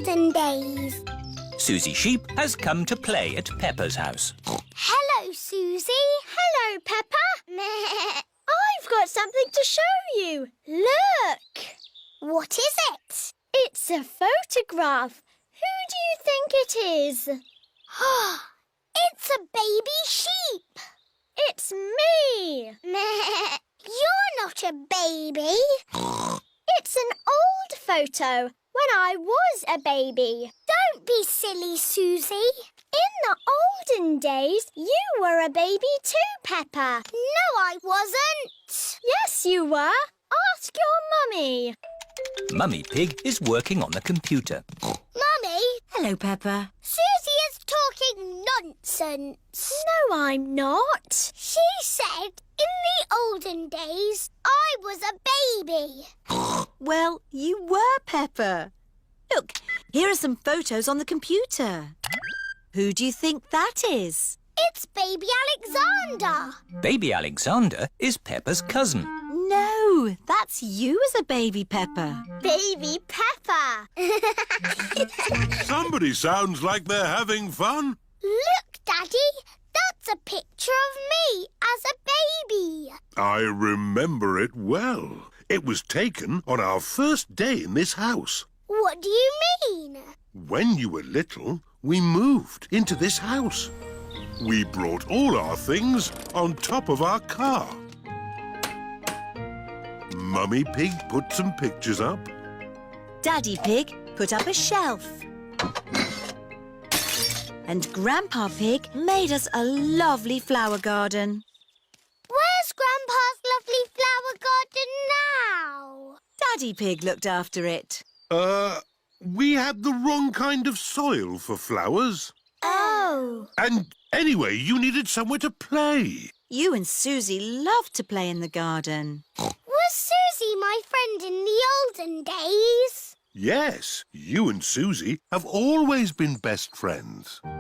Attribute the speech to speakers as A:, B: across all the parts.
A: olden days.
B: Susie Sheep has come to play at Peppa's house.
A: Hello, Susie. Hello, Peppa.
C: I've got something to show you. Look!
A: What is it?
C: It's a photograph. Who do you think it is?
A: It's a baby sheep.
C: It's me.
A: You're not a baby.
C: It's an old photo when I was a baby.
A: Don't be silly, Susie.
C: In the olden days, you were a baby too, Peppa.
A: No, I wasn't.
C: Yes, you were. Ask your mummy.
B: Mummy Pig is working on the computer.
A: Mummy,
D: Hello, Peppa.
A: Susie is talking nonsense.
C: No, I'm not.
A: She said in the olden days I was a baby.
D: Well, you were, Peppa. Look, here are some photos on the computer. Who do you think that is?
A: It's baby Alexander.
B: Baby Alexander is Peppa's cousin.
D: No, that's you as a baby, Peppa.
C: Baby Peppa.
E: Somebody sounds like they're having fun.
A: Look, Daddy, that's a picture of me as a baby.
E: I remember it well. It was taken on our first day in this house.
A: What do you mean?
E: When you were little, we moved into this house. We brought all our things on top of our car. Mummy Pig put some pictures up.
D: Daddy Pig put up a shelf. And Grandpa Pig made us a lovely flower garden.
A: Where's Grandpa's lovely flower garden now?
D: Daddy Pig looked after it.
E: We had the wrong kind of soil for flowers.
A: Oh.
E: And anyway, you needed somewhere to play.
D: You and Susie loved to play in the garden.
A: Was Susie my friend in the olden days?
E: Yes, you and Susie have always been best friends.
A: In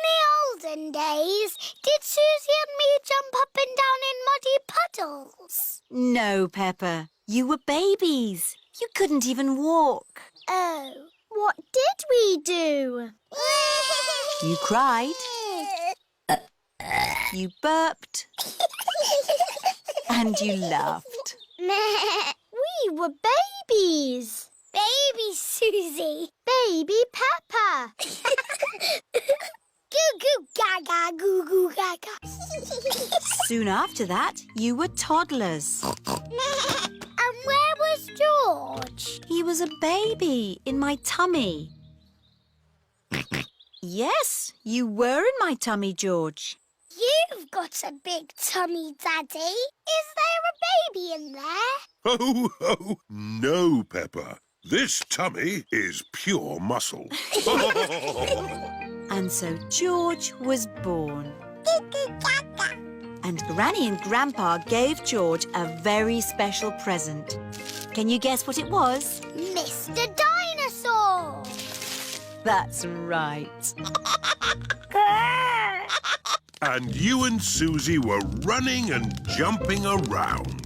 A: the olden days, did Susie and me jump up and down in muddy puddles?
D: No, Peppa. You were babies. You couldn't even walk.
A: Oh.
C: What did we do?
D: You cried. You burped. And you laughed.
C: We were babies.
A: Baby Susie.
C: Baby Peppa.
A: Goo goo gaga, goo goo gaga.
D: Soon after that, you were toddlers.
A: And where was George?
D: He was a baby in my tummy. Yes, you were in my tummy, George.
A: You've got a big tummy, Daddy. Is there a baby in there?
E: Oh, oh, no, Peppa. This tummy is pure muscle.
D: And so George was born. And Granny and Grandpa gave George a very special present. Can you guess what it was?
A: Mr. Dinosaur.
D: That's right.
E: And you and Susie were running and jumping around.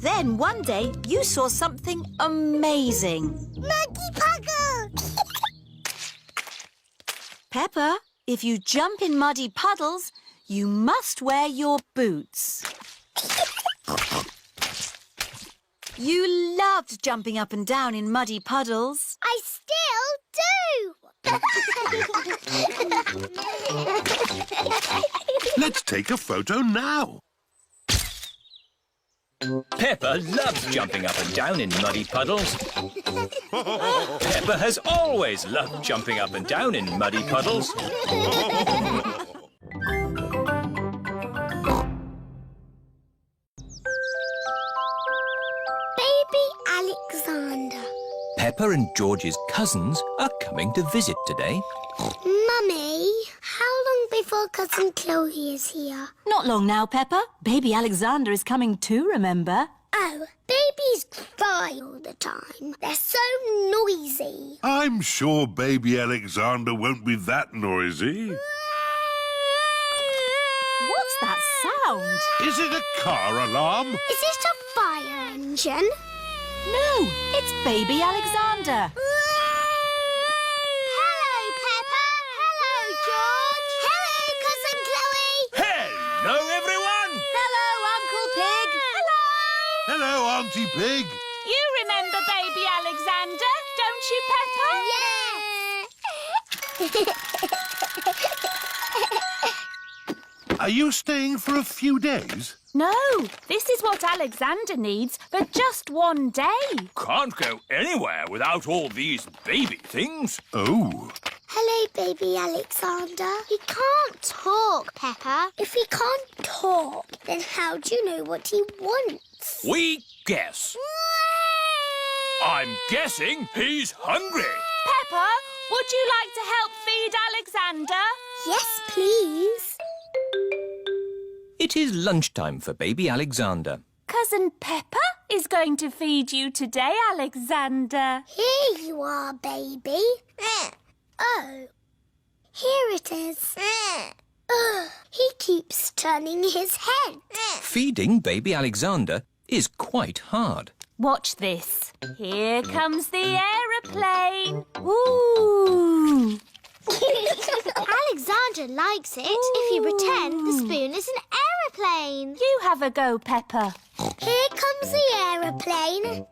D: Then one day you saw something amazing.
A: Muggy Puggle.
D: Peppa, if you jump in muddy puddles, you must wear your boots. You loved jumping up and down in muddy puddles.
A: I still do.
E: Let's take a photo now.
B: Peppa loves jumping up and down in muddy puddles. Peppa has always loved jumping up and down in muddy puddles.
A: Baby Alexander.
B: Peppa and George's cousins are coming to visit today.
A: Mummy, how long before Cousin Chloe is here?
D: Not long now, Peppa. Baby Alexander is coming too, remember?
A: Oh, babies cry all the time. They're so noisy.
E: I'm sure baby Alexander won't be that noisy.
D: What's that sound?
E: Is it a car alarm?
A: Is it a fire engine?
D: No, it's baby Alexander.
A: Hello, Peppa. Hello, George. Hello, Cousin Chloe.
B: Hello, everyone!
D: Hello, Uncle Pig. Hello.
E: Hello, Auntie Pig.
F: You remember baby Alexander, don't you, Peppa?
E: Are you staying for a few days?
F: No, this is what Alexander needs for just one day.
B: Can't go anywhere without all these baby things.
E: Oh,
A: Hello, baby Alexander. He can't talk, Peppa. If he can't talk, then how do you know what he wants?
B: We guess. I'm guessing he's hungry.
F: Peppa, would you like to help feed Alexander?
A: Yes, please.
B: It is lunchtime for baby Alexander.
F: Cousin Peppa is going to feed you today, Alexander.
A: Here you are, baby. Oh, here it is. He keeps turning his head.
B: Feeding baby Alexander is quite hard.
F: Watch this. Here comes the aeroplane. Ooh.
A: Alexander likes it if you pretend the spoon is an aeroplane.
F: You have a go, Peppa.
A: Here comes the aeroplane.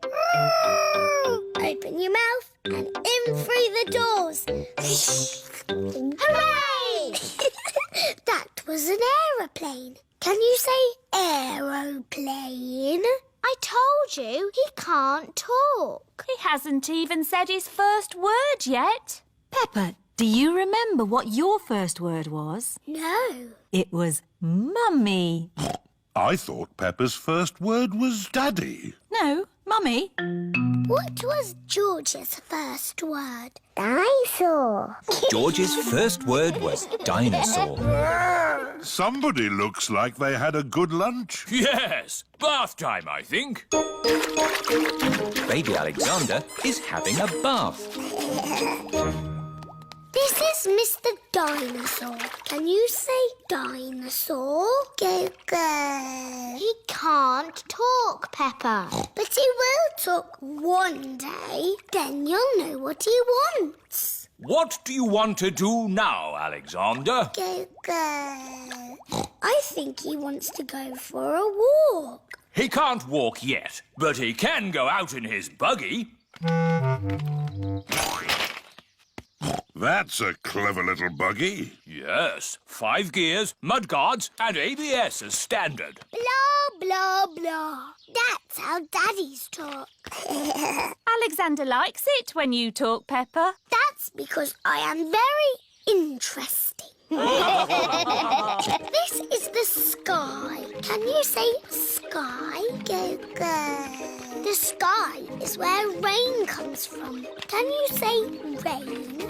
A: Open your mouth and in through the doors. Hooray! That was an aeroplane. Can you say aeroplane? I told you he can't talk.
F: He hasn't even said his first word yet.
D: Peppa, do you remember what your first word was?
A: No.
D: It was Mummy.
E: I thought Peppa's first word was Daddy.
D: No, Mummy.
A: What was George's first word? Dinosaur.
B: George's first word was dinosaur.
E: Somebody looks like they had a good lunch.
B: Yes, bath time, I think. Baby Alexander is having a bath.
A: This is Mr. Dinosaur. Can you say dinosaur? Go, go. He can't talk, Peppa. But he will talk one day. Then you'll know what he wants.
B: What do you want to do now, Alexander?
A: Go, go. I think he wants to go for a walk.
B: He can't walk yet, but he can go out in his buggy.
E: That's a clever little buggy.
B: Yes, 5 gears, mudguards, and ABS as standard.
A: Blah, blah, blah. That's how daddies talk.
F: Alexander likes it when you talk, Peppa.
A: That's because I am very interesting. This is the sky. Can you say sky? Go, go. The sky is where rain comes from. Can you say rain?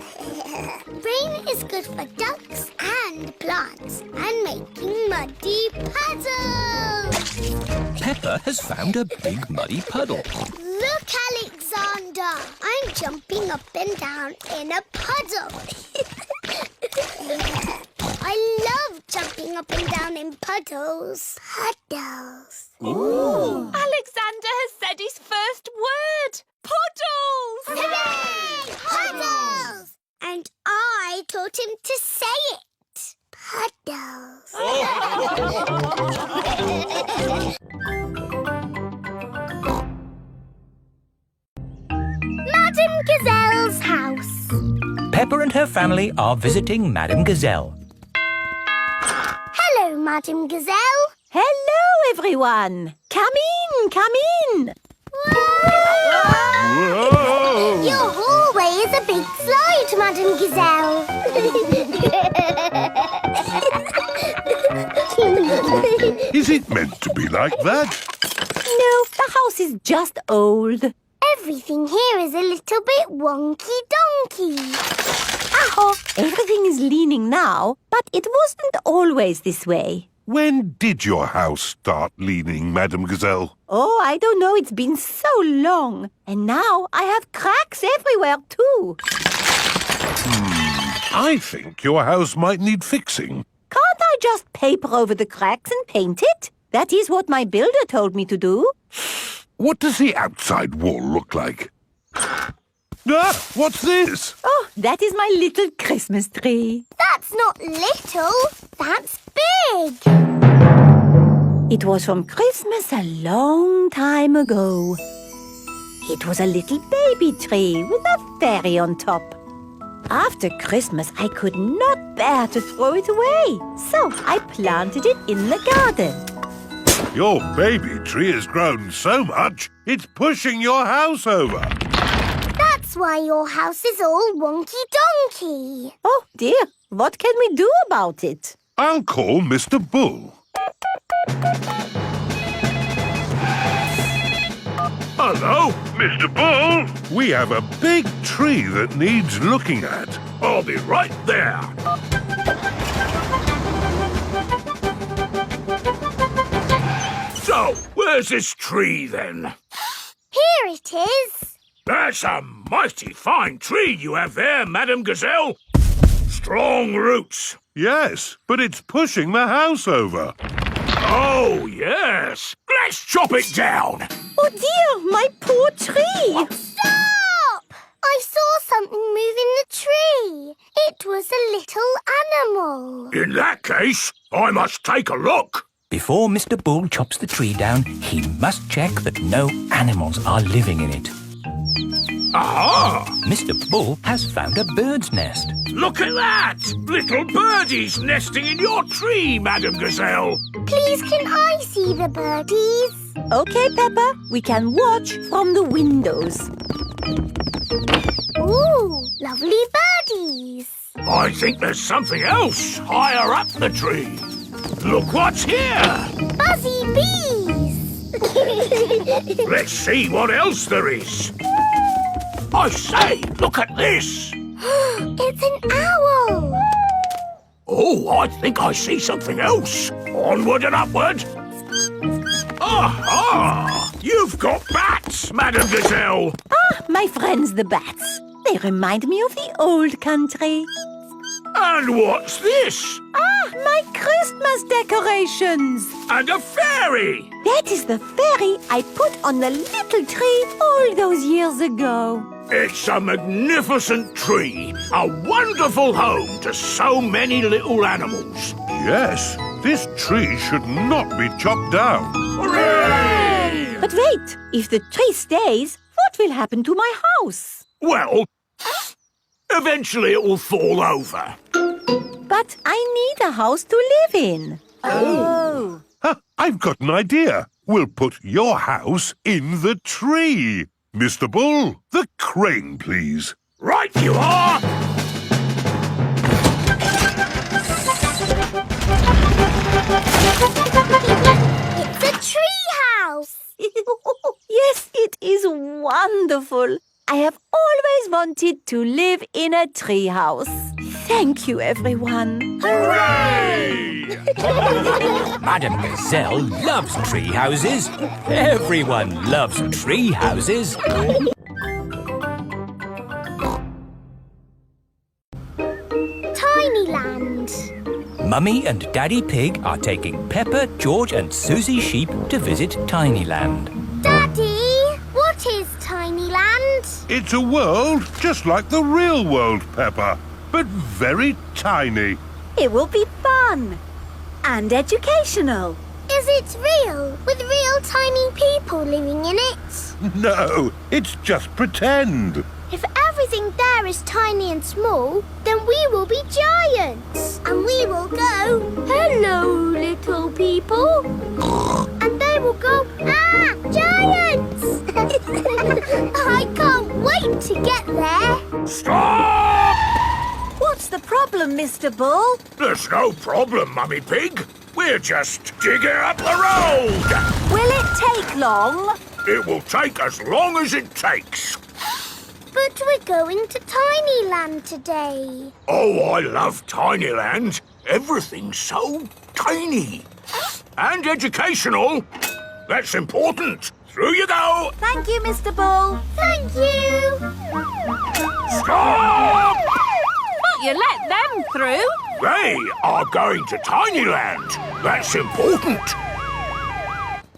A: Rain is good for ducks and plants and making muddy puddles.
B: Peppa has found a big muddy puddle.
A: Look, Alexander. I'm jumping up and down in a puddle. I love jumping up and down in puddles. Puddles.
B: Ooh.
F: Alexander has said his first word. Puddles!
A: Hooray! Puddles! And I taught him to say it. Puddles. Madame Gazelle's house.
B: Peppa and her family are visiting Madame Gazelle.
A: Hello, Madame Gazelle.
D: Hello, everyone. Come in.
E: Whoa!
A: Your hallway is a big slide, Madame Gazelle.
E: Is it meant to be like that?
D: No, the house is just old.
A: Everything here is a little bit wonky-donkey.
D: Aho, everything is leaning now, but it wasn't always this way.
E: When did your house start leaning, Madame Gazelle?
D: Oh, I don't know, it's been so long. And now I have cracks everywhere too.
E: I think your house might need fixing.
D: Can't I
G: just paper over the cracks and paint it. That is what my builder told me to do.
E: What does the outside wall look like? Ah, what's this?
G: Oh, that is my little Christmas tree.
A: That's not little, that's big.
G: It was from Christmas a long time ago. It was a little baby tree with a fairy on top. After Christmas, I could not bear to throw it away, so I planted it in the garden.
E: Your baby tree has grown so much, it's pushing your house over.
A: That's why your house is all wonky-donkey.
G: Oh dear, what can we do about it?
E: I'll call Mr. Bull. Hello, Mr. Bull. We have a big tree that needs looking at. I'll be right there. So, where's this tree then?
A: Here it is.
E: That's a mighty fine tree you have there, Madam Gazelle. Strong roots. Yes, but it's pushing the house over. Oh, yes. Let's chop it down.
G: Oh dear, my poor tree!
A: Stop! I saw something move in the tree. It was a little animal.
E: In that case, I must take a look.
B: Before Mr. Bull chops the tree down, he must check that no animals are living in it.
E: Aha!
B: Mr. Bull has found a bird's nest.
E: Look at that! Little birdies nesting in your tree, Madam Gazelle.
A: Please, can I see the birdies?
G: Okay, Peppa, we can watch from the windows.
A: Ooh, lovely birdies.
E: I think there's something else higher up the tree. Look what's here!
A: Buzzy bees.
E: Let's see what else there is. I say, look at this!
A: It's an owl.
E: Oh, I think I see something else. Onward and upward. Aha! You've got bats, Madam Gazelle.
G: Ah, my friends the bats. They remind me of the old country.
E: And what's this?
G: Ah, my Christmas decorations.
E: And a fairy.
G: That is the fairy I put on the little tree all those years ago.
E: It's a magnificent tree, a wonderful home to so many little animals. Yes, this tree should not be chopped down. Hooray!
G: But wait, if the tree stays, what will happen to my house?
E: Well, eventually it will fall over.
G: But I need a house to live in. Oh.
E: I've got an idea. We'll put your house in the tree. Mr. Bull, the crane, please. Right you are!
A: It's a tree house.
G: Yes, it is wonderful. I have always wanted to live in a tree house. Thank you, everyone.
E: Hooray!
B: Madam Gazelle loves tree houses. Everyone loves tree houses.
A: Tinyland.
B: Mummy and Daddy Pig are taking Peppa, George and Susie Sheep to visit Tinyland.
A: Daddy, what is Tinyland?
E: It's a world just like the real world, Peppa, but very tiny.
D: It will be fun and educational.
A: Is it real, with real tiny people living in it?
E: No, it's just pretend.
A: If everything there is tiny and small, then we will be giants. And we will go, hello, little people. And they will go, ah, giants! I can't wait to get there.
E: Stop!
D: What's the problem, Mr. Bull?
E: There's no problem, Mummy Pig. We're just digging up the road.
D: Will it take long?
E: It will take as long as it takes.
A: But we're going to Tinyland today.
E: Oh, I love Tinyland. Everything's so tiny. And educational. That's important. Through you go.
D: Thank you, Mr. Bull.
A: Thank you.
E: Stop!
F: But you let them through.
E: They are going to Tinyland. That's important.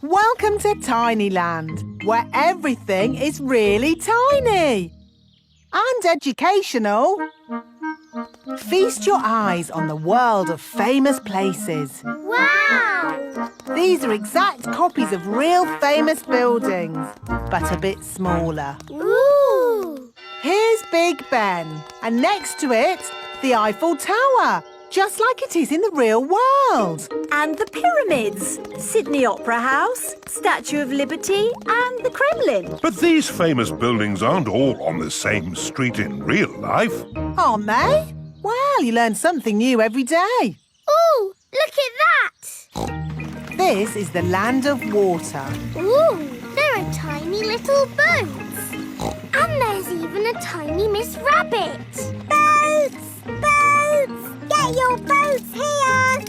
H: Welcome to Tinyland, where everything is really tiny and educational. Feast your eyes on the world of famous places.
A: Wow!
H: These are exact copies of real famous buildings, but a bit smaller.
A: Ooh!
H: Here's Big Ben, and next to it, the Eiffel Tower, just like it is in the real world.
D: And the pyramids, Sydney Opera House, Statue of Liberty and the Kremlin.
E: But these famous buildings aren't all on the same street in real life.
H: Aren't they? Well, you learn something new every day.
A: Ooh, look at that!
H: This is the land of water.
A: Ooh, there are tiny little boats. And there's even a tiny Miss Rabbit. Boats! Boats! Get your boats here!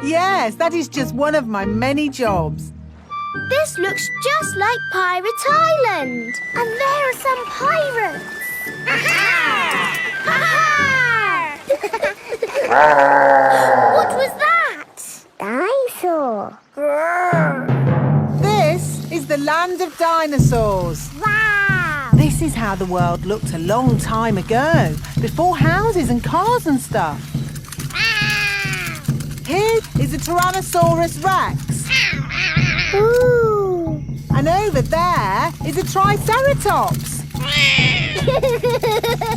H: Yes, that is just one of my many jobs.
A: This looks just like Pirate Island. And there are some pirates. What was that? Dinosaur.
H: This is the land of dinosaurs.
A: Wow!
H: This is how the world looked a long time ago, before houses and cars and stuff. Here is a Tyrannosaurus Rex.
A: Ooh!
H: And over there is a Triceratops.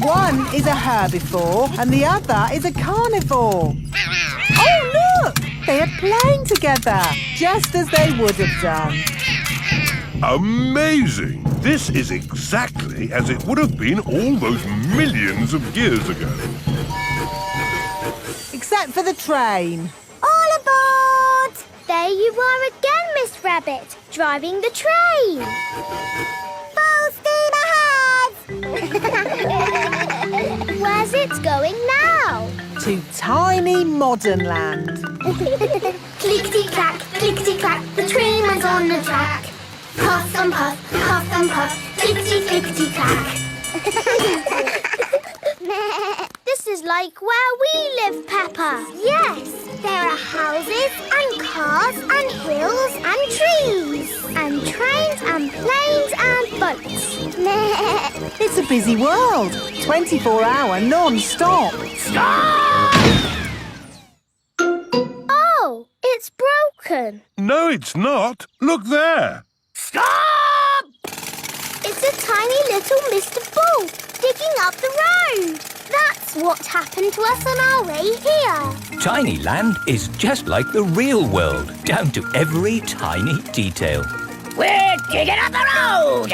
H: One is a herbivore and the other is a carnivore. Oh, look! They are playing together, just as they would have done.
E: Amazing! This is exactly as it would have been all those millions of years ago.
H: Except for the train.
A: All aboard! There you are again, Miss Rabbit, driving the train. Full steam ahead! Where's it going now?
H: To tiny modern land.
A: Clickety-clack, clickety-clack, the train went on the track. Puff and puff, clickety-clickety-clack. This is like where we live, Peppa. Yes, there are houses and cars and hills and trees and trains and planes and boats.
H: It's a busy world. 24-hour non-stop.
A: Oh, it's broken.
E: No, it's not. Look there.
A: Stop! It's a tiny little Mr. Bull digging up the road. That's what happened to us on our way here.
B: Tinyland is just like the real world, down to every tiny detail.
G: We're digging up the road!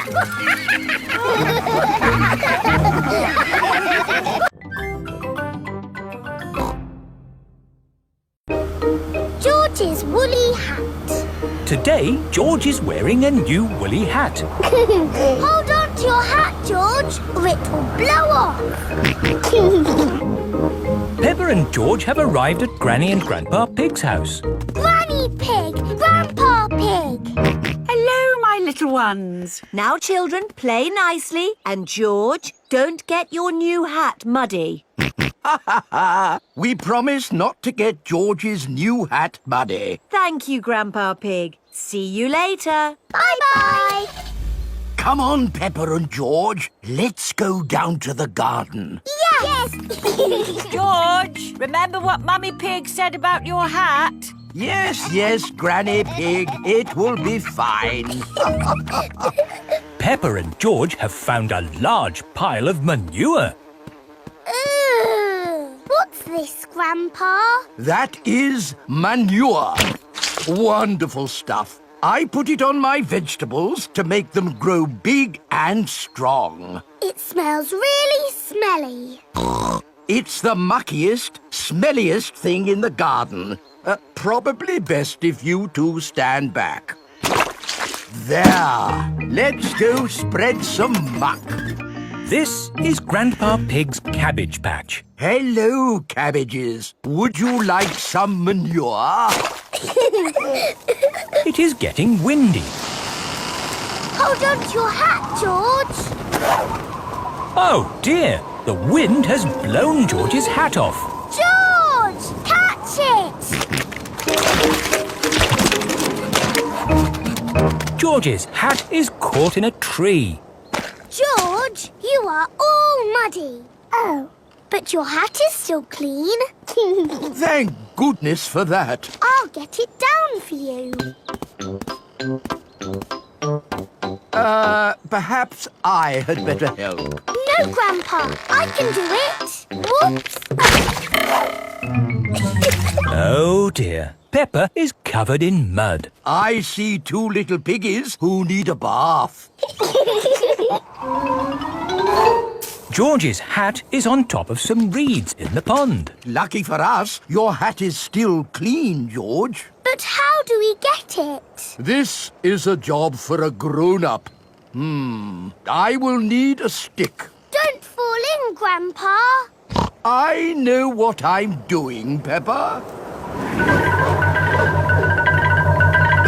A: George's woolly hat.
B: Today, George is wearing a new woolly hat.
A: Hold on to your hat, George, or it will blow off.
B: Peppa and George have arrived at Granny and Grandpa Pig's house.
A: Granny Pig, Grandpa Pig.
D: Hello, my little ones. Now, children, play nicely. And George, don't get your new hat muddy.
I: We promise not to get George's new hat muddy.
D: Thank you, Grandpa Pig. See you later.
A: Bye-bye.
I: Come on, Peppa and George. Let's go down to the garden.
A: Yes.
D: George, remember what Mummy Pig said about your hat?
I: Yes, Granny Pig. It will be fine.
B: Peppa and George have found a large pile of manure.
A: What's this, Grandpa?
I: That is manure. Wonderful stuff. I put it on my vegetables to make them grow big and strong.
A: It smells really smelly.
I: It's the muckiest, smelliest thing in the garden. Probably best if you two stand back. There. Let's go spread some muck.
B: This is Grandpa Pig's cabbage patch.
I: Hello, cabbages. Would you like some manure?
B: It is getting windy.
A: Hold on to your hat, George.
B: Oh dear, the wind has blown George's hat off.
A: George!
B: George's hat is caught in a tree.
A: George, you are all muddy. Oh, but your hat is still clean.
I: Thank goodness for that.
A: I'll get it down for you.
I: Perhaps I had better help.
A: No, Grandpa, I can do it. Whoops.
B: Oh dear, Peppa is covered in mud.
I: I see two little piggies who need a bath.
B: George's hat is on top of some reeds in the pond.
I: Lucky for us, your hat is still clean, George.
A: But how do we get it?
I: This is a job for a grown-up. I will need a stick.
A: Don't fall in, Grandpa.
I: I know what I'm doing, Peppa.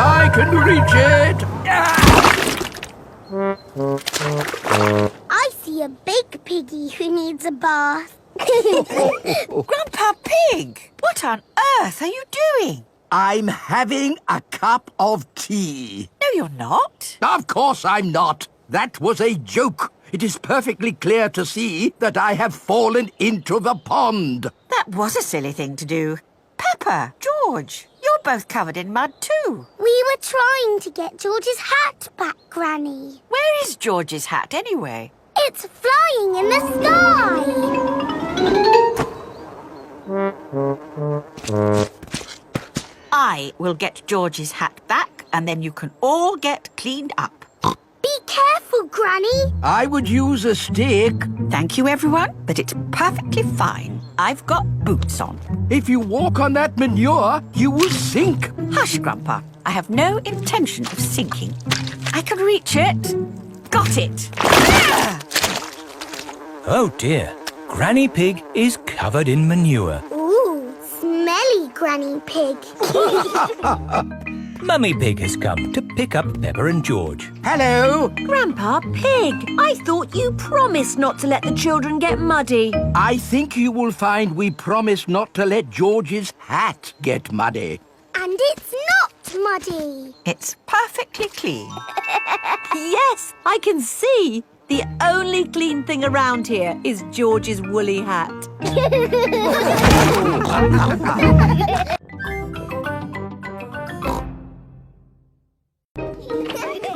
I: I can reach it.
A: I see a big piggy who needs a bath.
D: Grandpa Pig, what on earth are you doing?
I: I'm having a cup of tea.
D: No, you're not.
I: Of course I'm not. That was a joke. It is perfectly clear to see that I have fallen into the pond.
D: That was a silly thing to do. Peppa, George, you're both covered in mud too.
A: We were trying to get George's hat back, Granny.
D: Where is George's hat anyway?
A: It's flying in the sky.
D: I will get George's hat back and then you can all get cleaned up.
A: Be careful, Granny.
I: I would use a stick.
D: Thank you, everyone, but it's perfectly fine. I've got boots on.
I: If you walk on that manure, you will sink.
D: Hush, Grandpa. I have no intention of sinking. I can reach it. Got it. Ah!
B: Oh dear, Granny Pig is covered in manure.
A: Ooh, smelly Granny Pig.
B: Mummy Pig has come to pick up Peppa and George.
I: Hello.
G: Grandpa Pig, I thought you promised not to let the children get muddy.
I: I think you will find we promised not to let George's hat get muddy.
A: And it's not muddy.
D: It's perfectly clean.
G: Yes, I can see. The only clean thing around here is George's woolly hat.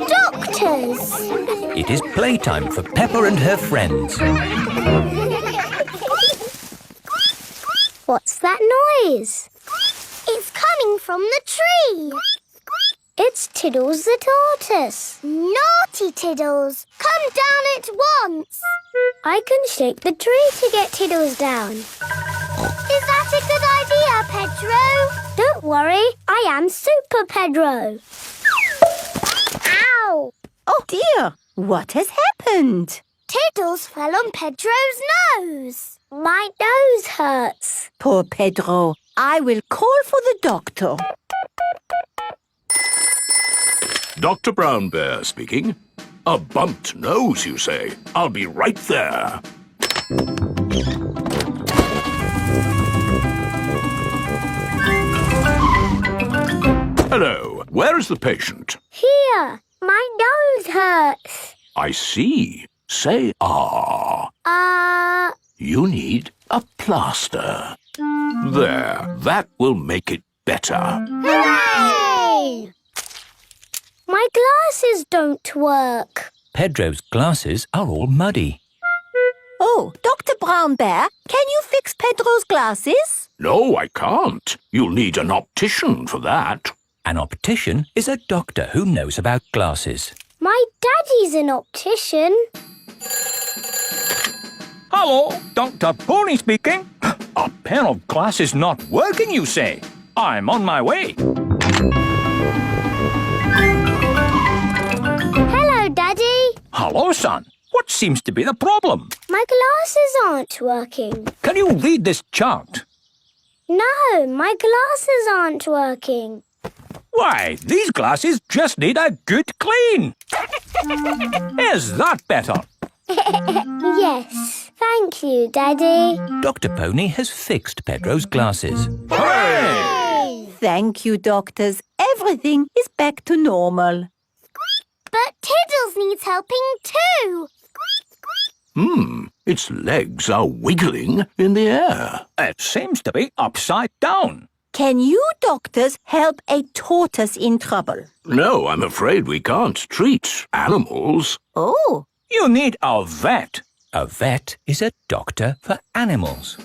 A: Doctors.
B: It is playtime for Peppa and her friends.
A: What's that noise? It's coming from the tree. It's Tiddles the tortoise. Naughty Tiddles, come down at once. I can shake the tree to get Tiddles down. Is that a good idea, Pedro? Don't worry, I am Super Pedro. Ow!
G: Oh dear, what has happened?
A: Tiddles fell on Pedro's nose. My nose hurts.
G: Poor Pedro. I will call for the doctor.
E: Dr. Brown Bear speaking. A bumped nose, you say? I'll be right there. Hello. Where is the patient?
A: Here, my nose hurts.
E: I see. Say ah. You need a plaster. There. That will make it better.
A: Hooray! My glasses don't work.
B: Pedro's glasses are all muddy.
G: Oh, Dr. Brown Bear, can you fix Pedro's glasses?
E: No, I can't. You'll need an optician for that.
B: An optician is a doctor who knows about glasses.
A: My daddy's an optician.
B: Hello, Dr. Pony speaking. A pair of glasses not working, you say? I'm on my way.
A: Hello, Daddy.
B: Hello, son. What seems to be the problem?
A: My glasses aren't working.
B: Can you read this chart?
A: No, my glasses aren't working.
B: Why, these glasses just need a good clean. Is that better?
A: Yes, thank you, Daddy.
B: Dr. Pony has fixed Pedro's glasses.
G: Thank you, doctors. Everything is back to normal.
A: Tiddles needs helping too.
E: Its legs are wiggling in the air.
B: It seems to be upside down.
G: Can you doctors help a tortoise in trouble?
E: No, I'm afraid we can't treat animals.
G: Oh,
B: You need a vet. A vet is a doctor for animals.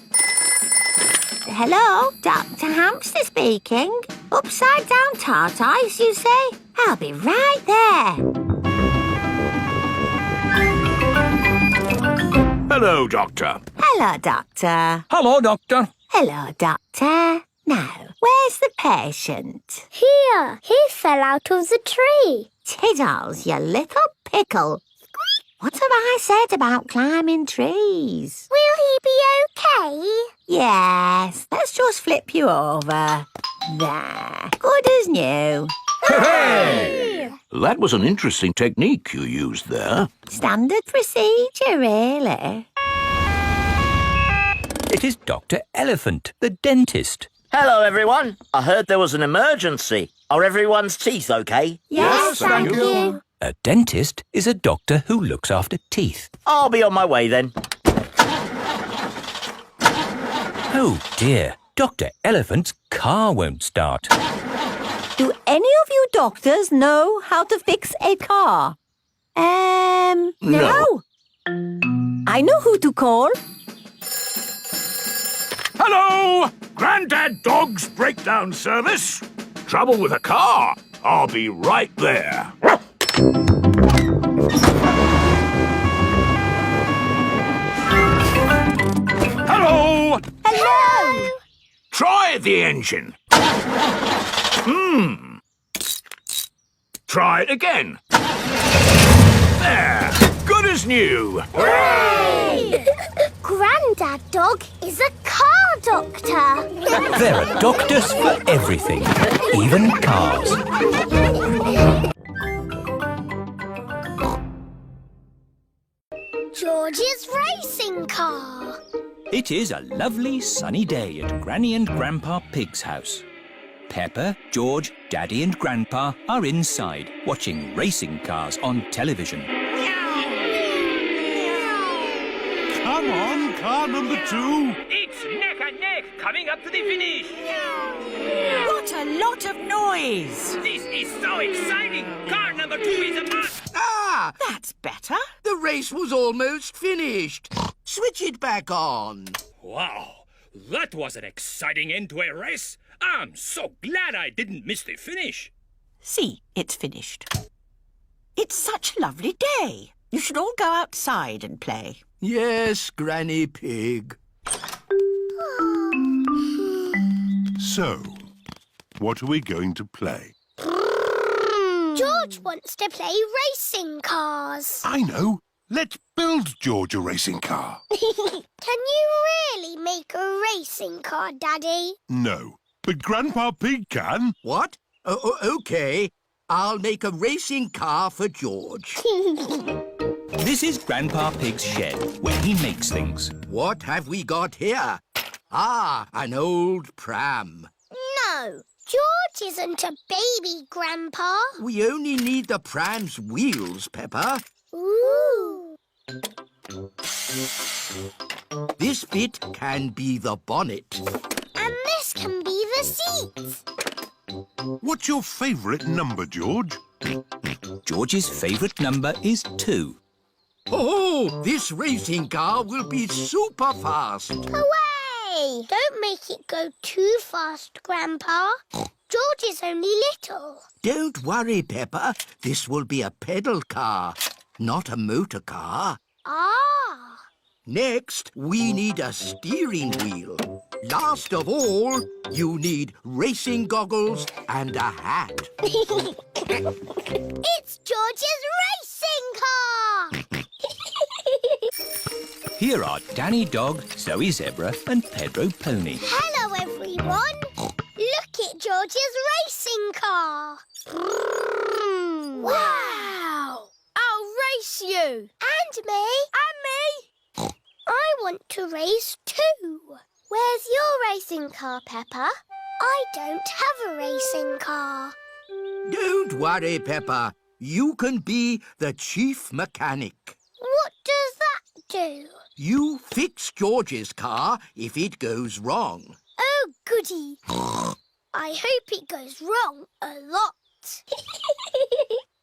G: hello, Dr. Hamster speaking. Upside down tortoise, you say? I'll be right there.
E: Hello, Doctor.
G: Hello, Doctor.
B: Hello, doctor.
G: Hello, Doctor. Now, where's the patient?
A: Here, he fell out of the tree.
G: Tiddles, you little pickle. What have I said about climbing trees?
A: Will he be okay?
G: Yes, let's just flip you over. There, good as new.
B: Hooray!
E: That was an interesting technique you used there.
G: Standard procedure, really.
B: It is Dr. Elephant, the dentist.
J: Hello, everyone. I heard there was an emergency. Are everyone's teeth okay?
A: Yes, thank you.
B: A dentist is a doctor who looks after teeth.
J: I'll be on my way then.
B: Oh dear, Dr. Elephant's car won't start.
G: Do any of you doctors know how to fix a car? No. I know who to call.
E: Hello! Grandad Dog's breakdown service. Trouble with a car. I'll be right there. Hello!
A: Hello!
E: Try the engine. Try it again. There. Good as new.
A: Hooray! Grandad Dog is a car doctor.
B: There are doctors for everything, even cars.
A: George's racing car.
B: It is a lovely sunny day at Granny and Grandpa Pig's house. Peppa, George, Daddy and Grandpa are inside watching racing cars on television.
E: Come on, car number 2.
B: It's neck and neck coming up to the finish.
D: What a lot of noise!
B: This is so exciting. Car number 2 is a must.
I: Ah!
D: That's better.
I: The race was almost finished. Switch it back on.
B: Wow, that was an exciting end to a race. I'm so glad I didn't miss the finish.
D: See, it's finished. It's such a lovely day. You should all go outside and play.
I: Yes, Granny Pig.
E: So, what are we going to play?
A: George wants to play racing cars.
E: I know. Let's build George a racing car.
A: Can you really make a racing car, Daddy?
E: No, but Grandpa Pig can.
I: What? Okay. I'll make a racing car for George.
B: This is Grandpa Pig's shed, where he makes things.
I: What have we got here? Ah, an old pram.
A: No, George isn't a baby, Grandpa.
I: We only need the pram's wheels, Peppa.
A: Ooh.
I: This bit can be the bonnet.
A: And this can be the seats.
E: What's your favourite number, George?
B: George's favourite number is 2.
I: Oh, this racing car will be super fast.
A: Away! Don't make it go too fast, Grandpa. George is only little.
I: Don't worry, Peppa. This will be a pedal car, not a motor car.
A: Ah!
I: Next, we need a steering wheel. Last of all, you need racing goggles and a hat.
A: It's George's racing car!
B: Here are Danny Dog, Zoe Zebra and Pedro Pony.
A: Hello, everyone. Look at George's racing car. Wow! I'll race you. And me. And me. I want to race too. Where's your racing car, Peppa? I don't have a racing car.
I: Don't worry, Peppa. You can be the chief mechanic.
A: What does that do?
I: You fix George's car if it goes wrong.
A: Oh, goody. I hope it goes wrong a lot.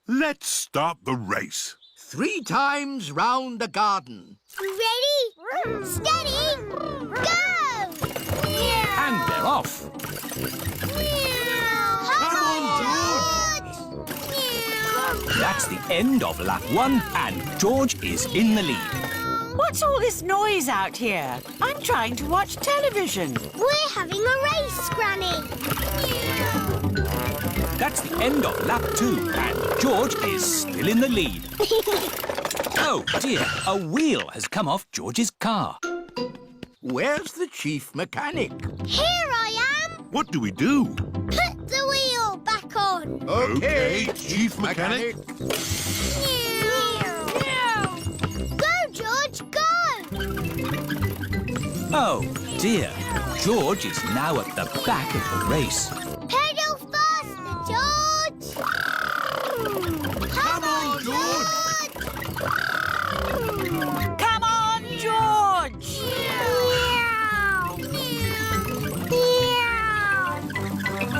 E: Let's start the race.
I: 3 times round the garden.
A: Ready? Steady? Go!
B: And they're off.
A: Come
I: on,
B: That's the end of lap 1 and George is in the lead.
D: What's all this noise out here? I'm trying to watch television.
A: We're having a race, Granny.
B: That's the end of lap 2 and George is still in the lead. Oh dear, a wheel has come off George's car.
I: Where's the chief mechanic?
A: Here I am.
E: What do we do?
A: Put the wheel back on.
E: Okay, Chief Mechanic.
A: Go, George, go!
B: Oh dear, George is now at the back of the race.
A: Pedal faster, George! Come on, George!
D: Come on, George!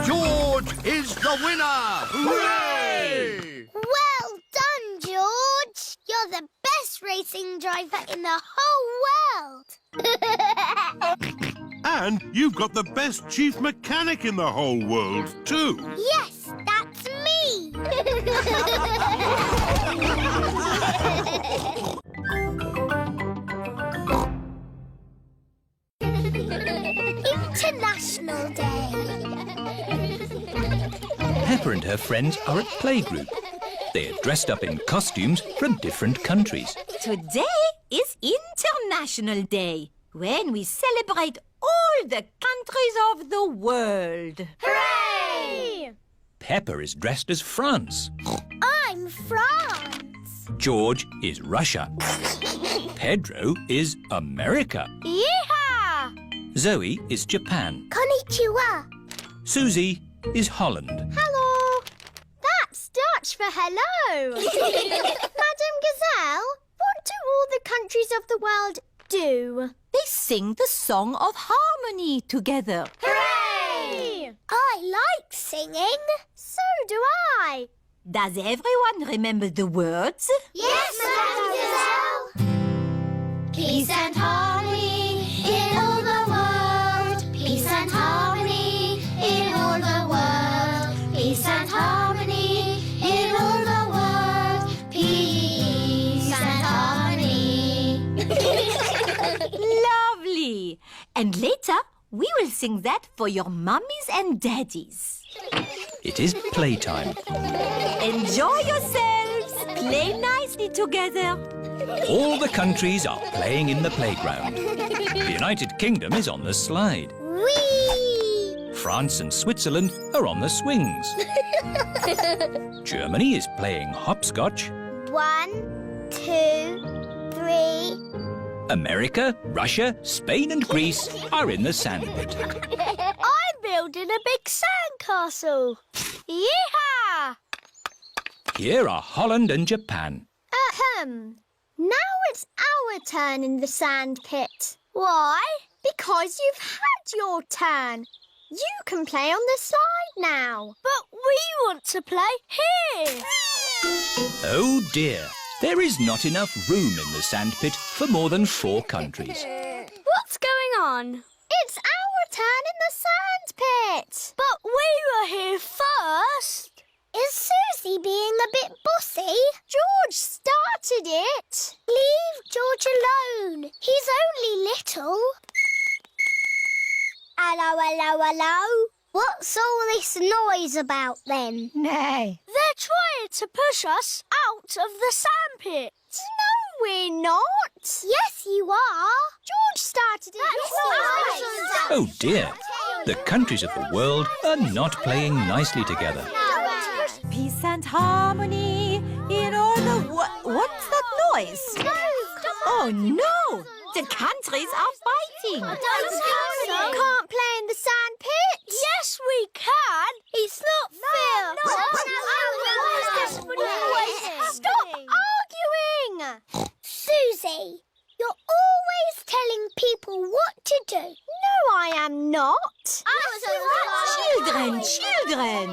I: George is the winner! Hooray!
A: Well done, George! You're the best racing driver in the whole world!
E: And you've got the best Chief Mechanic in the whole world, too.
A: Yes, that's me! International Day.
B: Peppa and her friends are at playgroup. They are dressed up in costumes from different countries.
G: Today is International Day, when we celebrate all the countries of the world.
A: Hooray!
B: Peppa is dressed as France.
A: I'm France.
B: George is Russia. Pedro is America.
A: Yeehaw!
B: Zoe is Japan.
A: Konnichiwa.
B: Susie is Holland.
C: Hello. That's Dutch for hello. Madam Gazelle, what do all the countries of the world do?
G: They sing the song of harmony together.
C: Hooray!
A: I like singing.
C: So do I.
G: Does everyone remember the words?
A: Yes, Madam Gazelle.
C: Peace and harmony in all the world. Peace and harmony in all the world. Peace and harmony in all the world. Peace and harmony.
G: Lovely. And later, we will sing that for your mummies and daddies.
B: It is playtime.
G: Enjoy yourselves. Play nicely together.
B: All the countries are playing in the playground. The United Kingdom is on the slide.
A: Whee!
B: France and Switzerland are on the swings. Germany is playing hopscotch.
A: 1, 2, 3.
B: America, Russia, Spain and Greece are in the sandpit.
C: I'm building a big sandcastle. Yeehaw!
B: Here are Holland and Japan.
C: Now it's our turn in the sand pit. Why? Because you've had your turn. You can play on the slide now. But we want to play here.
B: Oh dear, there is not enough room in the sandpit for more than 4 countries.
C: What's going on? It's our turn in the sand pit. But we were here first.
A: Is Susie being a bit bossy?
C: George started it.
A: Leave George alone. He's only little. Hello, hello, hello. What's all this noise about then?
H: Nay.
C: They're trying to push us out of the sandpit. No, we're not.
A: Yes, you are.
C: George started it.
B: Oh dear, the countries of the world are not playing nicely together.
G: Peace and harmony in all the what's that noise? Oh no! The countries are fighting.
C: Can't play in the sandpit. Yes, we can. It's not fair.
G: What? Children!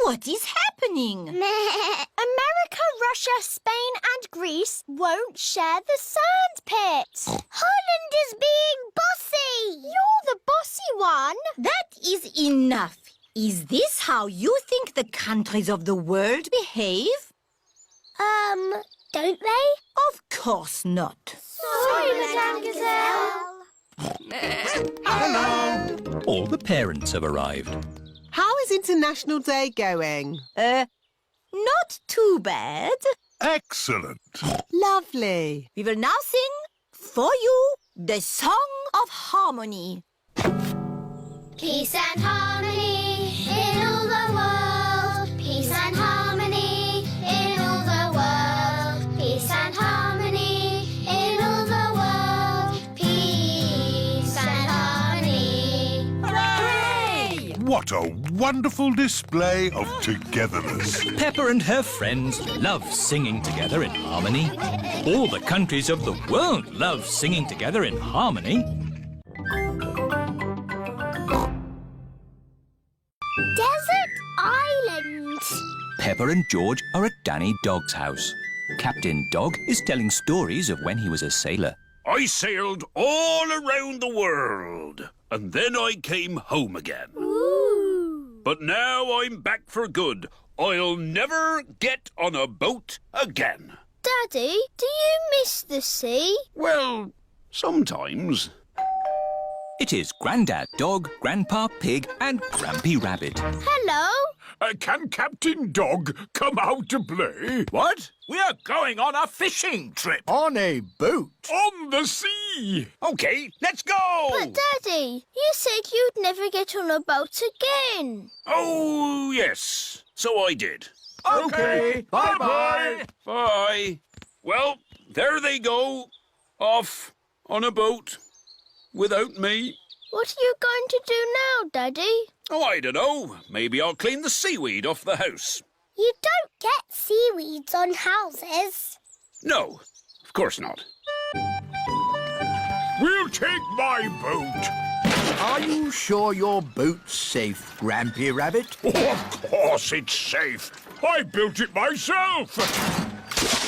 G: What is happening?
C: America, Russia, Spain and Greece won't share the sand pit.
A: Holland is being bossy.
C: You're the bossy one.
G: That is enough. Is this how you think the countries of the world behave?
A: Don't they?
G: Of course not.
C: Sorry, Madame Gazelle.
B: All the parents have arrived.
H: How is International Day going?
G: Not too bad.
E: Excellent.
H: Lovely.
G: We will now sing for you the Song of Harmony.
C: Peace and harmony in all the world. Peace and harmony in all the world. Peace and harmony in all the world. Peace and harmony.
G: Hooray!
E: What a wonderful display of togetherness.
B: Peppa and her friends love singing together in harmony. All the countries of the world love singing together in harmony.
A: Desert Island.
B: Peppa and George are at Danny Dog's house. Captain Dog is telling stories of when he was a sailor.
E: I sailed all around the world, and then I came home again.
A: Ooh.
E: But now I'm back for good. I'll never get on a boat again.
A: Daddy, do you miss the sea?
E: Well, sometimes.
B: It is Grandad Dog, Grandpa Pig and Grampy Rabbit.
A: Hello.
E: Can Captain Dog come out to play? What? We are going on a fishing trip.
I: On a boat.
E: On the sea. OK, let's go.
A: But Daddy, you said you'd never get on a boat again.
E: Oh, yes. So I did.
I: OK, bye-bye.
E: Bye. Well, there they go. Off on a boat. Without me.
A: What are you going to do now, Daddy?
E: Oh, I don't know. Maybe I'll clean the seaweed off the house.
A: You don't get seaweeds on houses.
E: No, of course not. We'll take my boat.
I: Are you sure your boat's safe, Grampy Rabbit?
E: Oh, of course it's safe. I built it myself.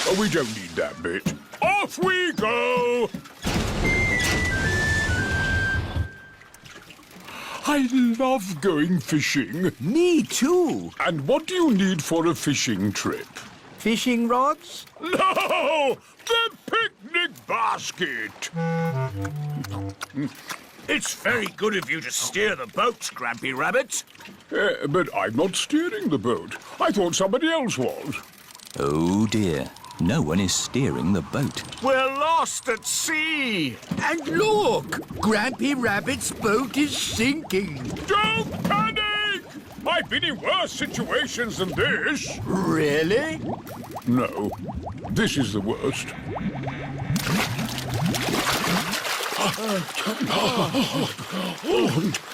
E: Oh, we don't need that bit. Off we go. I love going fishing.
I: Me too.
E: And what do you need for a fishing trip?
I: Fishing rods?
E: No! The picnic basket! It's very good of you to steer the boat, Grampy Rabbit. But I'm not steering the boat. I thought somebody else was.
B: Oh dear, no one is steering the boat.
E: We're lost at sea.
I: And look! Grampy Rabbit's boat is sinking.
E: Don't panic! I've been in worse situations than this.
I: Really?
E: No, this is the worst.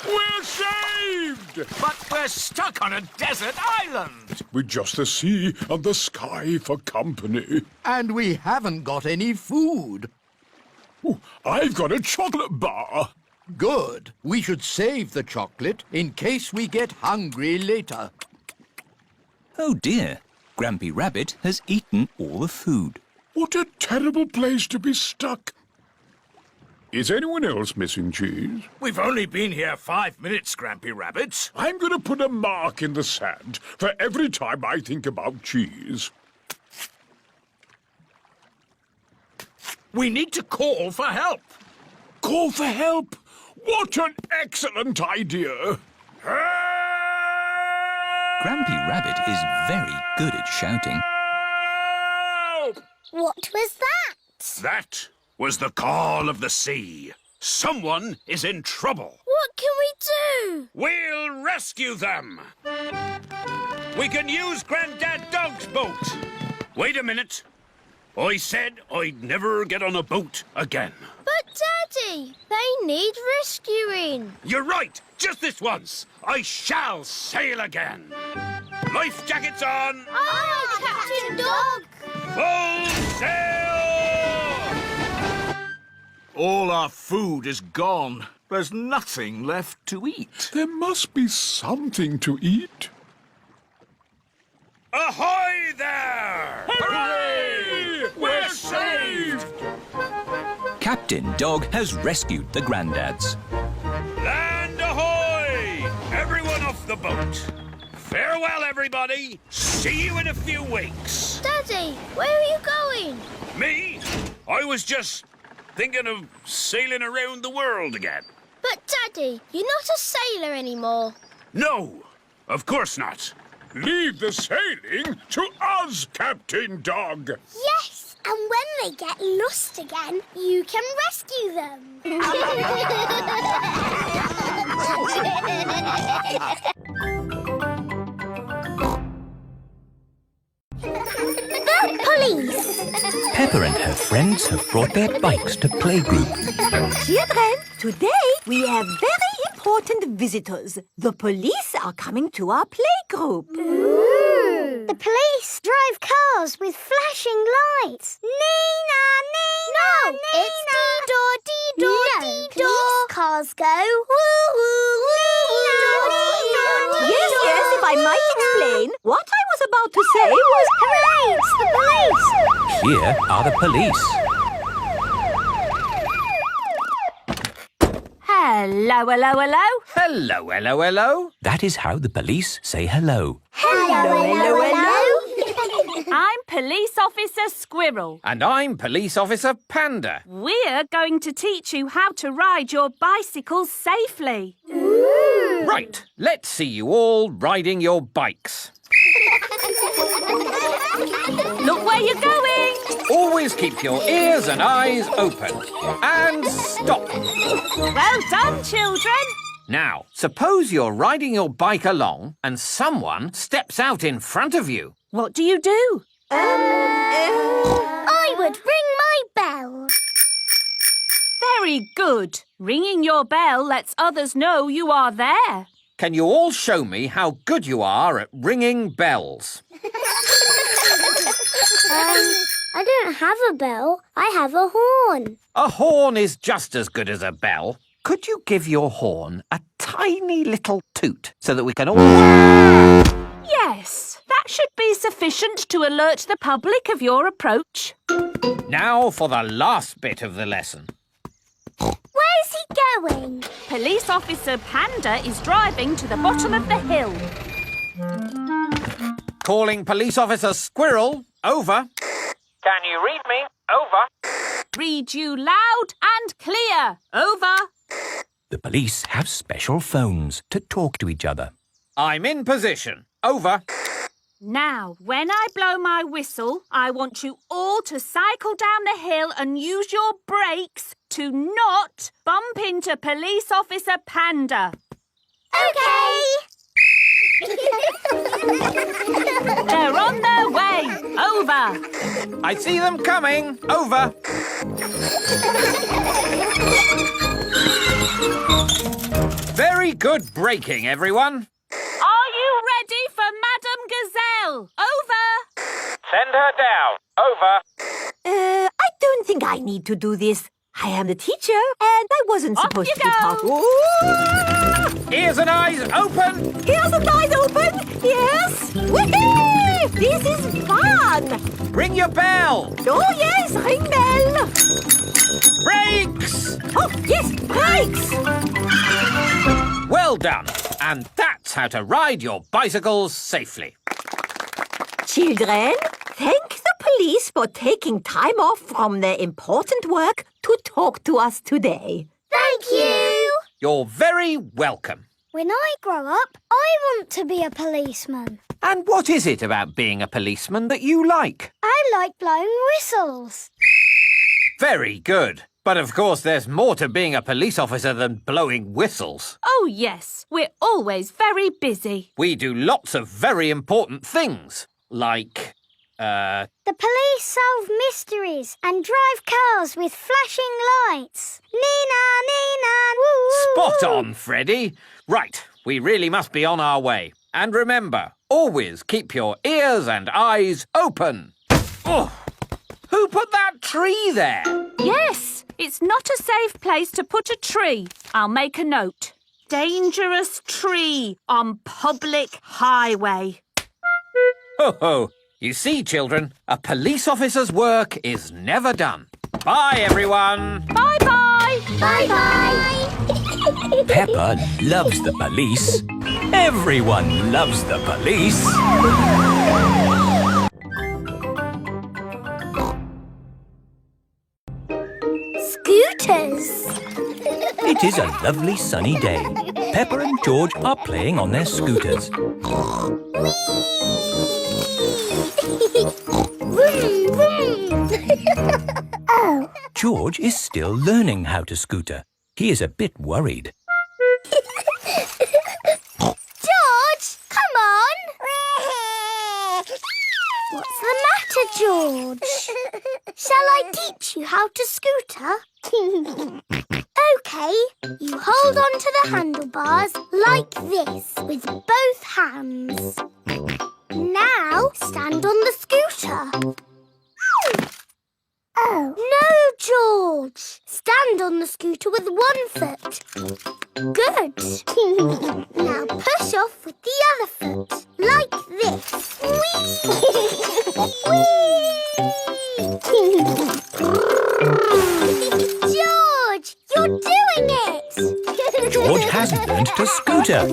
E: We're saved!
K: But we're stuck on a desert island.
E: With just the sea and the sky for company.
I: And we haven't got any food.
E: Ooh, I've got a chocolate bar.
I: Good. We should save the chocolate in case we get hungry later.
B: Oh dear, Grampy Rabbit has eaten all the food.
E: What a terrible place to be stuck. Is anyone else missing cheese?
K: We've only been here 5 minutes, Grampy Rabbit.
E: I'm going to put a mark in the sand for every time I think about cheese.
K: We need to call for help.
E: Call for help? What an excellent idea!
B: Grampy Rabbit is very good at shouting.
E: Help!
A: What was that?
E: That was the call of the sea. Someone is in trouble.
A: What can we do?
E: We'll rescue them. We can use Grandad Dog's boat. Wait a minute. I said I'd never get on a boat again.
A: But, Daddy, they need rescuing.
E: You're right. Just this once. I shall sail again. Life jackets on.
A: Aye, Captain Dog.
E: Full sail!
K: All our food is gone. There's nothing left to eat.
E: There must be something to eat.
K: Ahoy there! Hooray! We're saved!
B: Captain Dog has rescued the granddads.
K: Land ahoy! Everyone off the boat. Farewell, everybody. See you in a few weeks.
A: Daddy, where are you going?
K: Me? I was just thinking of sailing around the world again.
A: But Daddy, you're not a sailor anymore.
K: No, of course not.
E: Leave the sailing to us, Captain Dog.
A: Yes, and when they get lost again, you can rescue them. Police!
B: Peppa and her friends have brought their bikes to playgroup.
G: Children, today we have very important visitors. The police are coming to our playgroup.
A: Ooh. The police drive cars with flashing lights. Nina, Nina, no, Nina. It's dee-door, dee-door, no, dee-door. Police cars go woo-woo, Nina,
G: Yes, if I might explain, what I was about to say was...
A: Hooray, it's the police!
B: Here are the police.
F: Hello, hello, hello.
K: Hello, hello, hello.
B: That is how the police say hello.
A: Hello.
F: I'm Police Officer Squirrel.
K: And I'm Police Officer Panda.
F: We're going to teach you how to ride your bicycles safely.
A: Ooh.
K: Right, let's see you all riding your bikes.
F: Look where you're going.
K: Always keep your ears and eyes open. And stop.
F: Well done, children.
K: Now, suppose you're riding your bike along and someone steps out in front of you.
F: What do you do?
A: I would ring my bell.
F: Very good. Ringing your bell lets others know you are there.
K: Can you all show me how good you are at ringing bells?
A: I don't have a bell. I have a horn.
K: A horn is just as good as a bell. Could you give your horn a tiny little toot so that we can all...
F: Yes, that should be sufficient to alert the public of your approach.
K: Now for the last bit of the lesson.
A: Where's he going?
F: Police Officer Panda is driving to the bottom of the hill.
K: Calling Police Officer Squirrel. Over. Can you read me? Over.
F: Read you loud and clear. Over.
B: The police have special phones to talk to each other.
K: I'm in position. Over.
F: Now, when I blow my whistle, I want you all to cycle down the hill and use your brakes to not bump into Police Officer Panda.
A: OK.
F: They're on their way. Over.
K: I see them coming. Over. Very good braking, everyone.
F: Are you ready for Madame Gazelle? Over.
K: Send her down. Over.
G: I don't think I need to do this. I am the teacher, and I wasn't
F: Off
G: supposed
F: you
G: to be part...
F: go.
G: Ooh!
K: Ears and eyes open.
G: Ears and eyes open! Yes! Whee! This is fun!
K: Ring your bell.
G: Oh, yes! Ring bell!
K: Brakes.
G: Oh, yes! Brakes!
K: Well done. And that's how to ride your bicycles safely.
G: Children, thank the police for taking time off from their important work to talk to us today.
A: Thank you.
K: You're very welcome.
A: When I grow up, I want to be a policeman.
K: And what is it about being a policeman that you like?
A: I like blowing whistles.
K: Very good. But of course there's more to being a police officer than blowing whistles.
F: Oh, yes. We're always very busy.
K: We do lots of very important things. Like,
A: The police solve mysteries and drive cars with flashing lights. Nina, Nina, woo!
K: Spot on, Freddy. Right, we really must be on our way. And remember, always keep your ears and eyes open. Oh, who put that tree there?
F: Yes, It's not a safe place to put a tree. I'll make a note. Dangerous tree on public highway.
B: Ho ho! You see, children, a police officer's work is never done. Bye, everyone!
F: Bye-bye!
A: Bye-bye.
B: Peppa loves the police. Everyone loves the police.
A: Scooters.
B: It is a lovely sunny day. Peppa and George are playing on their scooters.
A: Vroom, vroom. Oh.
B: George is still learning how to scooter. He is a bit worried.
A: George, come on. What's the matter, George? Shall I teach you how to scooter? OK, you hold on to the handlebars like this with both hands. Now stand on the scooter. Oh. No, George. Stand on the scooter with one foot. Good. Now push off with the other foot, like this. George, you're doing it!
B: George has learned to scooter.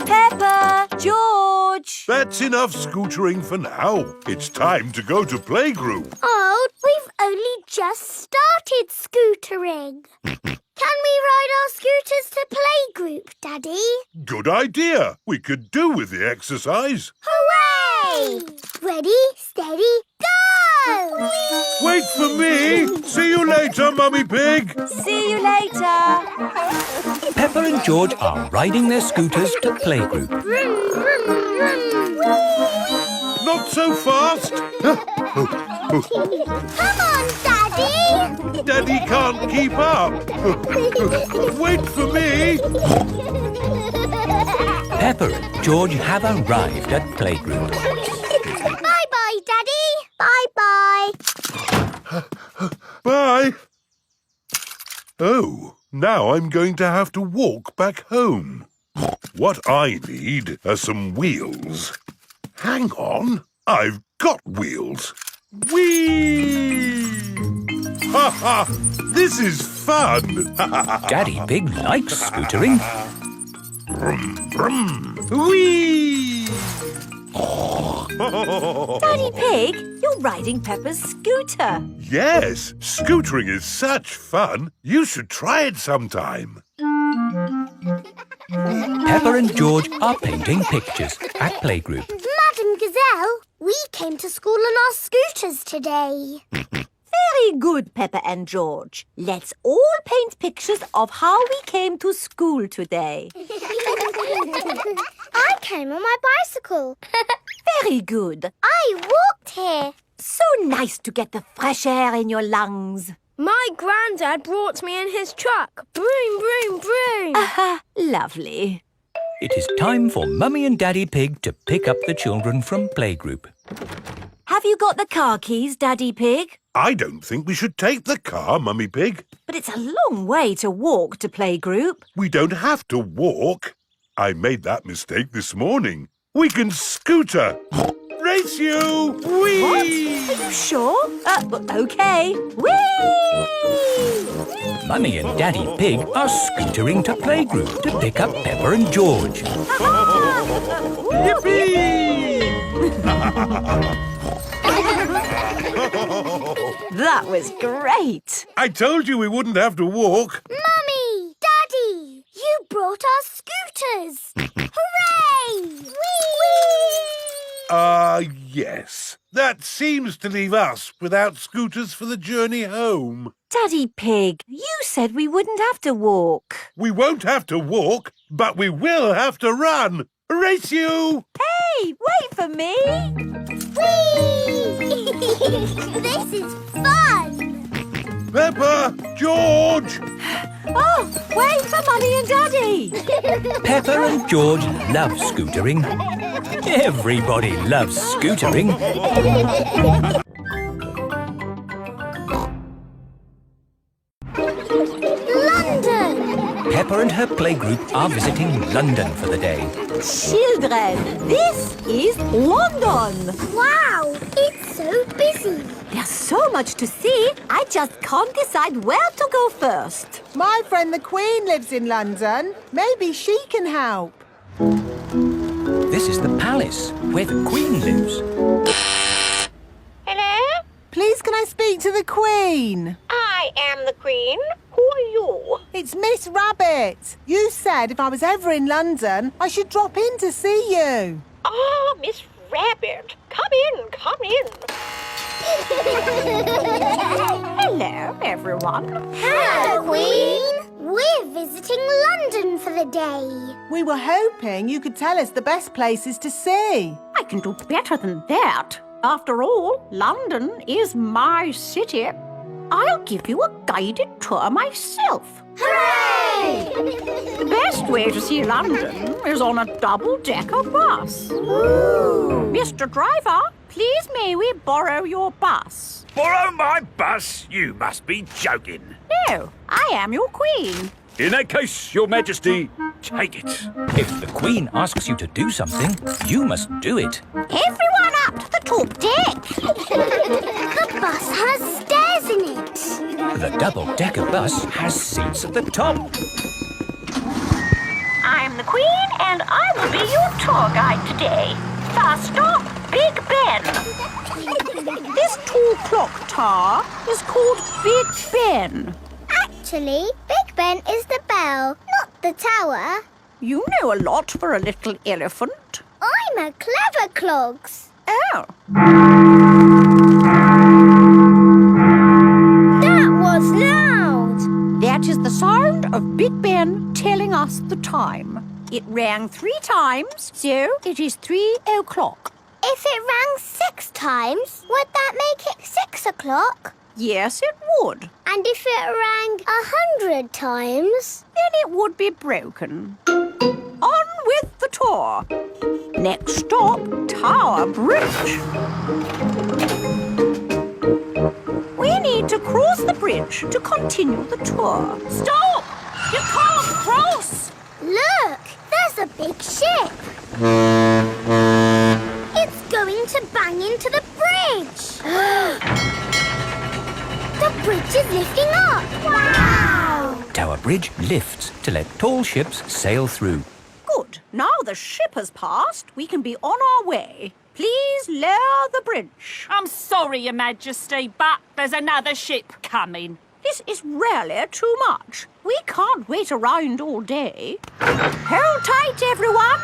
D: Peppa! George!
E: That's enough scootering for now. It's time to go to playgroup.
A: Oh, we've only just started scootering. Can we ride our scooters to playgroup, Daddy?
E: Good idea. We could do with the exercise.
A: Hooray! Ready, steady, go!
E: Wait for me. See you later, Mummy Pig.
D: See you later!
B: Peppa and George are riding their scooters to playgroup.
A: Vroom, vroom, vroom.
E: Not so fast.
A: Come on, Daddy!
E: Daddy can't keep up. Wait for me.
B: Peppa and George have arrived at playgroup.
A: Bye-bye, Daddy. Bye-bye.
E: Bye. Oh, now I'm going to have to walk back home. What I need are some wheels. Hang on, I've got wheels. Whee! Ha ha! This is fun!
B: Daddy Pig likes scootering.
E: Brum, brum. Whee!
D: Daddy Pig, you're riding Peppa's scooter.
E: Yes, scootering is such fun. You should try it sometime.
B: Peppa and George are painting pictures at playgroup.
A: Madam Gazelle, we came to school on our scooters today.
G: Very good, Peppa and George. Let's all paint pictures of how we came to school today.
A: I came on my bicycle.
G: Very good.
A: I walked here.
G: So nice to get the fresh air in your lungs.
C: My granddad brought me in his truck. Broom, broom, broom.
G: Aha, lovely.
B: It is time for Mummy and Daddy Pig to pick up the children from playgroup.
G: Have you got the car keys, Daddy Pig?
E: I don't think we should take the car, Mummy Pig.
G: But it's a long way to walk to playgroup.
E: We don't have to walk. I made that mistake this morning. We can scooter. Race you! Whee!
G: What? Are you sure? OK. Whee!
B: Mummy and Daddy Pig are scootering to playgroup to pick up Peppa and George.
E: Yippee!
G: That was great.
E: I told you we wouldn't have to walk.
A: Mummy! Daddy! You brought our scooters! Hooray! Whee!
E: Yes. That seems to leave us without scooters for the journey home.
G: Daddy Pig, you said we wouldn't have to walk.
E: We won't have to walk, but we will have to run. Race you!
G: Hey, wait for me.
A: Whee! This is fun!
E: Peppa! George!
G: Oh, wait for Mummy and Daddy.
B: Peppa and George love scootering. Everybody loves scootering. Peppa and her playgroup are visiting London for the day.
G: Children, this is London.
A: Wow, it's so busy.
G: There's so much to see, I just can't decide where to go first.
H: My friend the Queen lives in London. Maybe she can help.
B: This is the palace, where the Queen lives.
L: Hello?
H: Please can I speak to the Queen?
L: I am the Queen. Who are you?
H: It's Miss Rabbit. You said if I was ever in London, I should drop in to see you.
L: Oh, Miss Rabbit. Come in, come in. Hello, everyone.
A: Hello, Queen. We're visiting London for the day.
H: We were hoping you could tell us the best places to see.
L: I can do better than that. After all, London is my city. I'll give you a guided tour myself.
A: Hooray!
L: The best way to see London is on a double-decker bus.
A: Ooh.
L: Mr. Driver, please may we borrow your bus?
K: Borrow my bus? You must be joking.
L: No, I am your queen.
K: In that case, Your Majesty, take it.
B: If the Queen asks you to do something, you must do it.
L: Everyone up to the top deck.
A: The bus has stairs in it.
B: The double-decker bus has seats at the top.
L: I'm the queen and I will be your tour guide today. First stop, Big Ben. This tall clock tower is called Big Ben.
A: Actually, Big Ben is the bell, not the tower.
L: You know a lot for a little elephant.
A: I'm a clever clogs.
L: Oh.
A: That was loud.
L: That is the sound of Big Ben telling us the time. It rang 3 times, so it is 3 o'clock.
A: If it rang 6 times, would that make it 6 o'clock?
L: Yes, it would.
A: And if it rang 100 times?
L: Then it would be broken. On with the tour. Next stop, Tower Bridge. We need to cross the bridge to continue the tour. Stop! You can't cross!
A: Look, there's a big ship. It's going to bang into the bridge. The bridge is lifting up. Wow!
B: Tower Bridge lifts to let tall ships sail through.
L: Good. Now the ship has passed, we can be on our way. Please lower the bridge.
F: I'm sorry, Your Majesty, but there's another ship coming.
L: This is really too much. We can't wait around all day. Hold tight, everyone.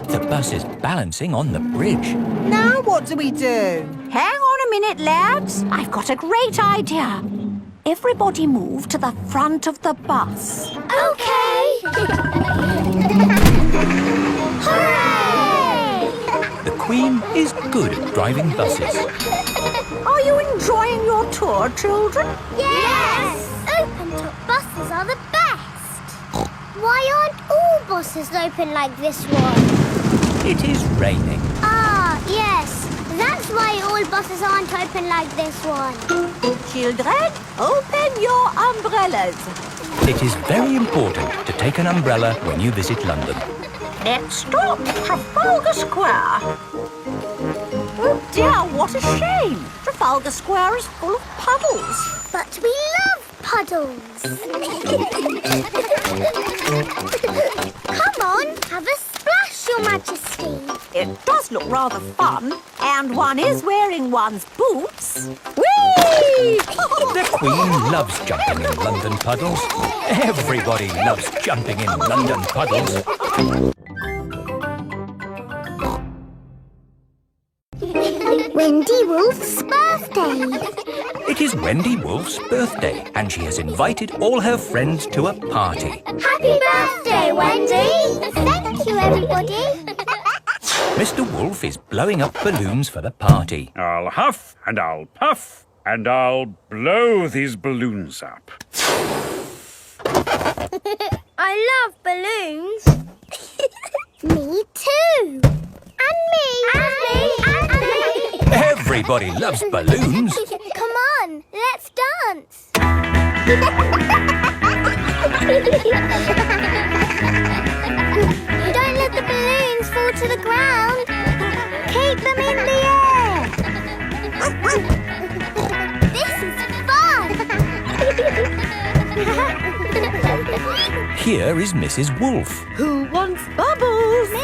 B: The bus is balancing on the bridge.
H: Now what do we do?
L: Hang on a minute, lads. I've got a great idea. Everybody move to the front of the bus.
A: Okay. Hooray!
B: The Queen is good at driving buses.
L: Are you enjoying your tour, children?
A: Yes! Open-top buses are the best. Why aren't all buses open like this one?
B: It is raining.
A: Ah, yes. That's why all buses aren't open like this one.
L: Children, open your umbrellas.
B: It is very important to take an umbrella when you visit London.
L: Next stop, Trafalgar Square. Oh dear, what a shame. Trafalgar Square is full of puddles.
A: But we love puddles. Come on, have a splash, Your Majesty.
L: It does look rather fun, and one is wearing one's boots. Whee!
B: The Queen loves jumping in London puddles. Everybody loves jumping in London puddles.
A: Wendy Wolf's birthday.
B: It is Wendy Wolf's birthday, and she has invited all her friends to a party.
A: Happy birthday, Wendy. Thank you, everybody.
B: Mr. Wolf is blowing up balloons for the party.
K: I'll huff and I'll puff and I'll blow these balloons up.
A: I love balloons. Me too. And
B: Everybody loves balloons.
A: Come on, let's dance. Don't let the balloons fall to the ground. Keep them in the air. This is fun.
B: Here is Mrs. Wolf.
D: Who wants bubbles?
A: Me.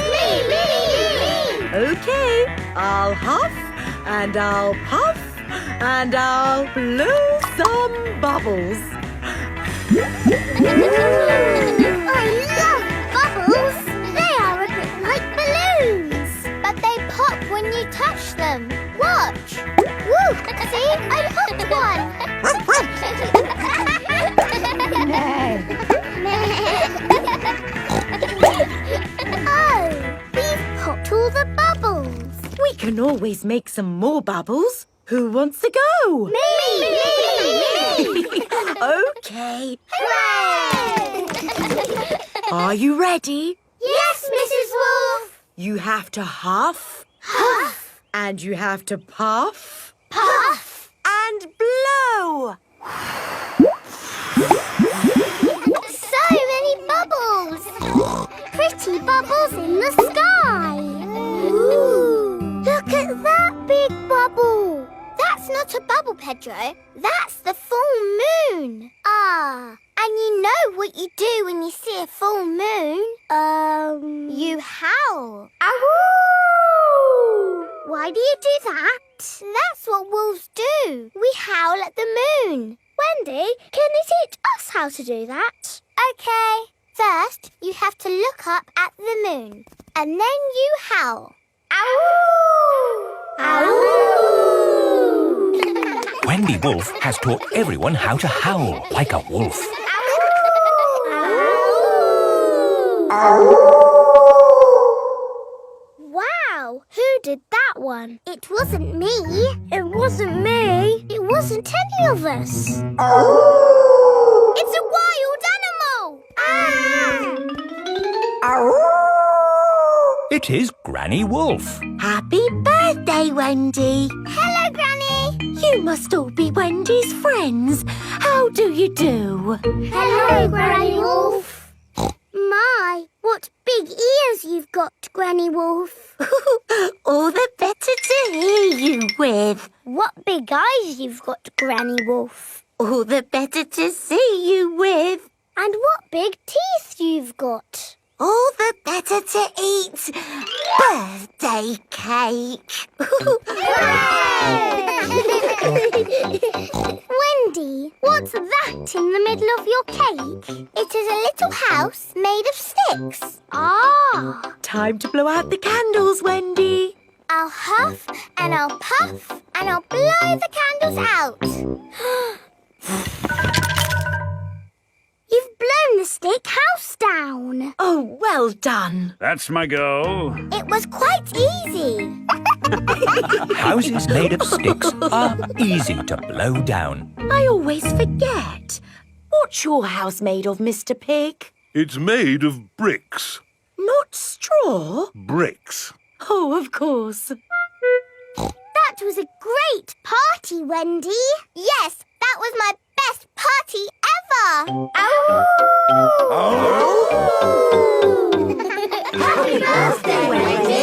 D: Okay, I'll huff and I'll puff and I'll blow some bubbles.
A: I love bubbles. They are a bit like balloons, but they pop when you touch them. Watch. Woo! See, I popped one. Oh, we've popped all the bubbles.
D: We can always make some more bubbles. Who wants to go?
A: Me!
D: Okay.
A: Hooray!
D: Are you ready?
A: Yes, Mrs. Wolf.
D: You have to huff
A: Huff,
D: and you have to puff
A: puff.
D: and blow.
A: So many bubbles. Pretty bubbles in the sky. Ooh. Look at that big bubble. That's not a bubble, Pedro. That's the full moon. Ah, and you know what you do when you see a full moon? You howl. Ow! Why do you do that? That's what wolves do. We howl at the moon. Wendy, can you teach us how to do that? Okay. First, you have to look up at the moon. And then you howl. Ow! Ow!
B: Wendy Wolf has taught everyone how to howl like a wolf.
A: Wow, who did that one? It wasn't me. It wasn't me. It wasn't any of us. It's a wild animal.
B: It is Granny Wolf.
G: Happy birthday, Wendy.
A: Hello, Granny.
G: You must all be Wendy's friends. How do you do?
A: Hello, Granny Wolf. My, what big ears you've got, Granny Wolf.
G: All the better to hear you with.
A: What big eyes you've got, Granny Wolf.
G: All the better to see you with.
A: And what big teeth you've got.
G: All the better to eat birthday cake.
A: Wendy, what's that in the middle of your cake? It is a little house made of sticks. Ah!
D: Time to blow out the candles, Wendy.
A: I'll huff and I'll puff and I'll blow the candles out. You've blown the stick house down.
D: Oh, well done.
K: That's my go.
A: It was quite easy.
B: Houses made of sticks are easy to blow down.
D: I always forget. What's your house made of, Mr. Pig?
E: It's made of bricks.
D: Not straw?
E: Bricks.
D: Oh, of course.
A: That was a great party, Wendy. Yes, that was my best party ever.
C: Happy birthday, Wendy.